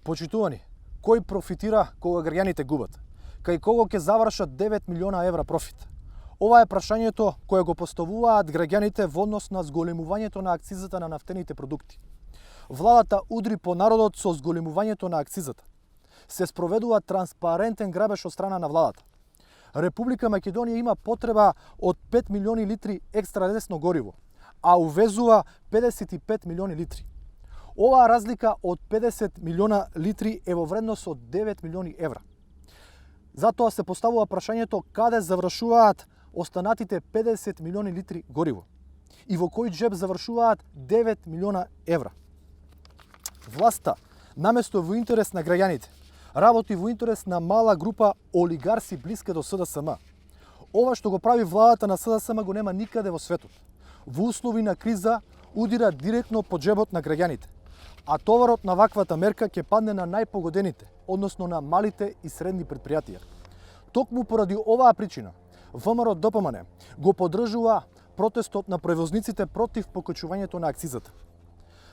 Почитувани, кој профитира кога граѓаните губат? Кај кого ќе завршат 9 милиона евра профит? Ова е прашањето кое го поставуваат граѓаните во однос на зголемувањето на акцизата на нафтените продукти. Владата удри по народот со зголемувањето на акцизата. Се спроведува транспарентен грабеж од страна на владата. Република Македонија има потреба од 5 милиони литри екстра лесно гориво, а увезува 55 милиони литри. Оваа разлика од 50 милиона литри е во вредност од 9 милиони евра. Затоа се поставува прашањето каде завршуваат останатите 50 милиони литри гориво и во кој джеб завршуваат 9 милиона евра. Власта, наместо во интерес на граѓаните, работи во интерес на мала група олигарси блиска до СДСМ. Ова што го прави владата на СДСМ го нема никаде во светот. Во услови на криза удира директно по джебот на граѓаните, а товарот на ваквата мерка ќе падне на најпогодените, односно на малите и средни предпријатија. Токму поради оваа причина, ВМРО ДПМН го поддржува протестот на превозниците против покачувањето на акцизата.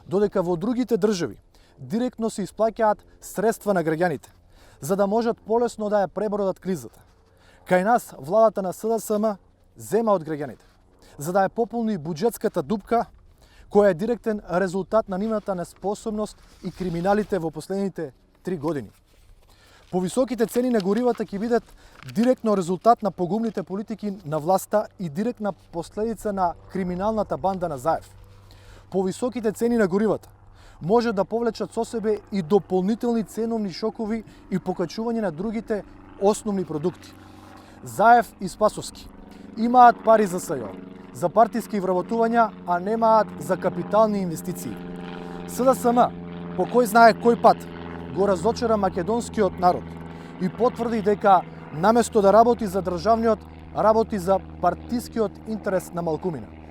Додека во другите држави директно се исплаќаат средства на граѓаните, за да можат полесно да ја пребородат кризата. Кај нас владата на СДСМ зема од граѓаните, за да ја пополни буџетската дупка, која е директен резултат на нивната неспособност и криминалите во последните 3 години. Повисоките цени на горивата ќе бидат директно резултат на погумните политики на власта и директна последица на криминалната банда на Заев. Повисоките цени на горивата може да повлечат со себе и дополнителни ценовни шокови и покачување на другите основни продукти. Заев и Спасовски имаат пари за СЈО, за партиски вработувања, а немаат за капитални инвестиции. СДСМ, по кој знае кој пат, го разочара македонскиот народ и потврди дека наместо да работи за државниот, работи за партискиот интерес на малкумина.